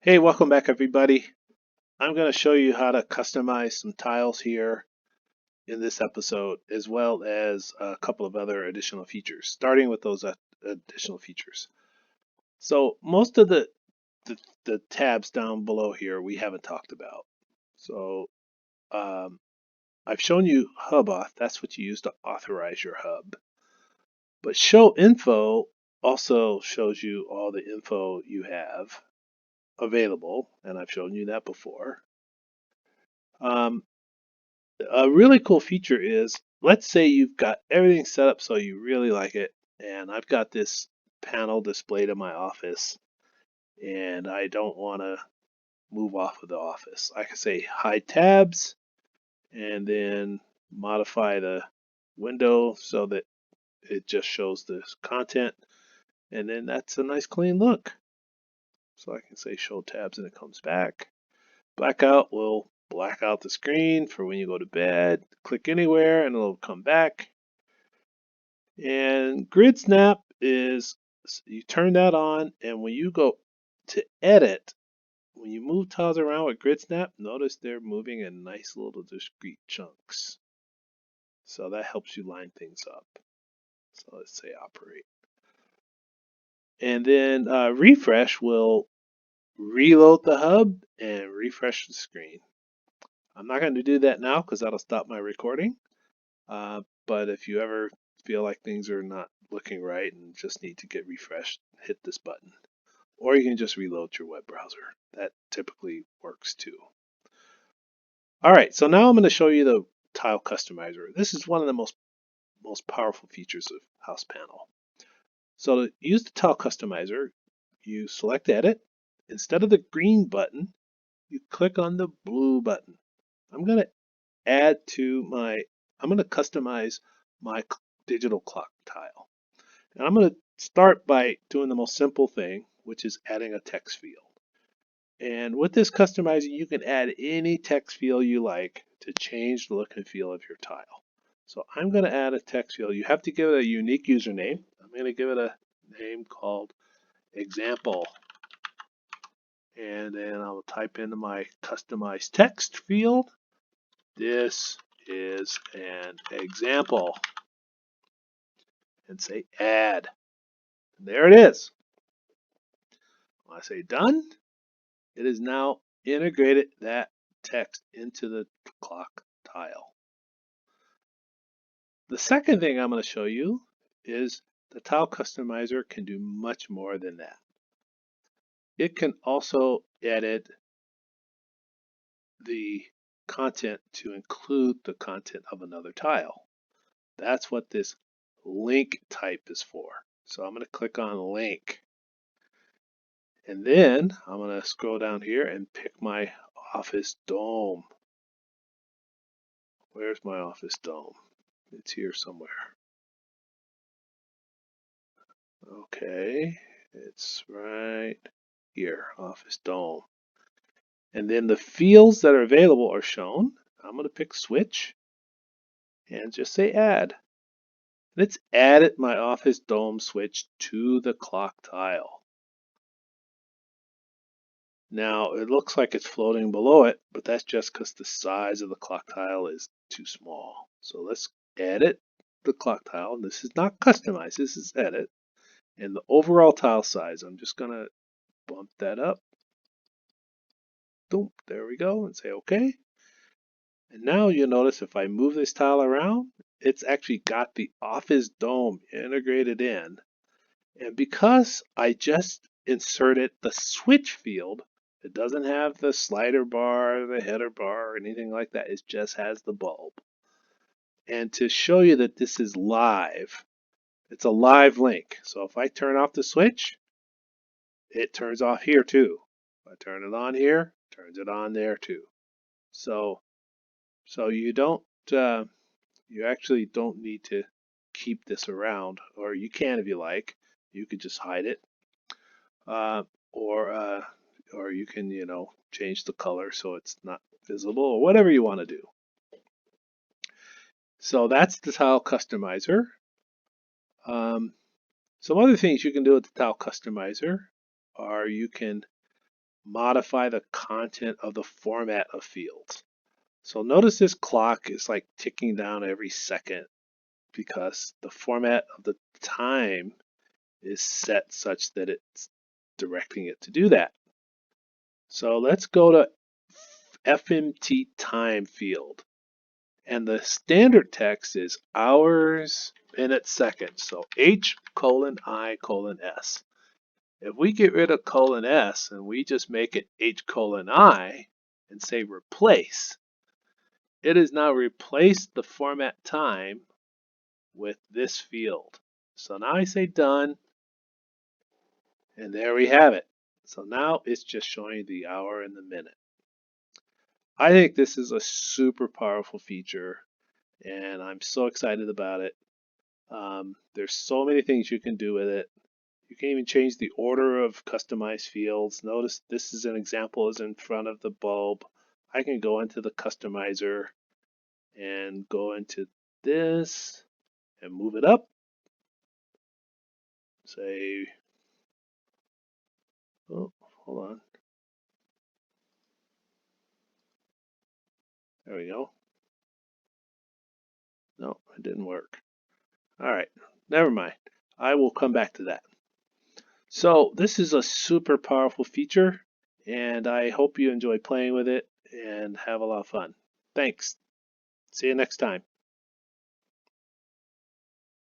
Hey, welcome back everybody. I'm going to show you how to customize some tiles here in this episode, as well as a couple of other additional features, starting with those additional features. So most of the, the tabs down below here we haven't talked about. So um, I've shown you hub auth. That's what you use to authorize your hub. But show info also shows you all the info you have available, and I've shown you that before. Um, A really cool feature is, let's say you've got everything set up so you really like it, and I've got this panel displayed in my office, and I don't want to move off of the office. I can say hide tabs and then modify the window so that it just shows the content, and then that's a nice clean look. So I can say show tabs and it comes back. Blackout will black out the screen for when you go to bed. Click anywhere and it'll come back. And grid snap is, you turn that on, and when you go to edit, when you move tiles around with grid snap, notice they're moving in nice little discrete chunks. So that helps you line things up. So let's say operate. And then refresh will reload the hub and refresh the screen. I'm not going to do that now because that'll stop my recording. But if you ever feel like things are not looking right and just need to get refreshed, hit this button. Or you can just reload your web browser. That typically works too. All right, so now I'm going to show you the tile customizer. This is one of the most powerful features of HousePanel. So to use the tile customizer, you select edit. Instead of the green button, you click on the blue button. I'm going to I'm going to customize my digital clock tile. And I'm going to start by doing the most simple thing, which is adding a text field. And with this customizing, you can add any text field you like to change the look and feel of your tile. So I'm going to add a text field. You have to give it a unique username. I'm going to give it a name called example. And then I'll type into my customized text field. This is an example. And say add. And there it is. When I say done, it is now integrated that text into the clock tile. The second thing I'm going to show you is the tile customizer can do much more than that. It can also edit the content to include the content of another tile. That's what this link type is for. So I'm going to click on link. And then I'm going to scroll down here and pick my office dome. Where's my office dome? It's here somewhere. Okay, it's right here, office dome. And then the fields that are available are shown. I'm going to pick switch and just say add. And it's added my office dome switch to the clock tile. Now it looks like it's floating below it, but that's just because the size of the clock tile is too small. So let's edit the clock tile. This is not customized, this is edit. And the overall tile size, I'm just going to bump that up. Boom, there we go, and say OK. And now you'll notice if I move this tile around, it's actually got the office dome integrated in. And because I just inserted the switch field, it doesn't have the slider bar, the header bar, or anything like that. It just has the bulb. And to show you that this is live, it's a live link. So if I turn off the switch, it turns off here too. If I turn it on here, it turns it on there too. So you actually don't need to keep this around, or you can if you like. You could just hide it, uh, or uh, or you can change the color so it's not visible, or whatever you want to do. So that's the tile customizer. Um, some other things you can do with the tile customizer are you can modify the content of the format of fields. So notice this clock is like ticking down every second because the format of the time is set such that it's directing it to do that. So let's go to FMT time field. And the standard text is hours, minutes, seconds. So H:I:(S). If we get rid of :S and we just make it H:(I) and say replace, it has now replaced the format time with this field. So now I say done, and there we have it. So now it's just showing the hour and the minute. I think this is a super powerful feature, and I'm so excited about it. There's so many things you can do with it. You can even change the order of customized fields. Notice this is an example is in front of the bulb. I can go into the customizer and go into this and move it up. Say, oh, hold on. There we go. No, it didn't work. All right, never mind. I will come back to that. So this is a super powerful feature, and I hope you enjoy playing with it and have a lot of fun. Thanks. See you next time.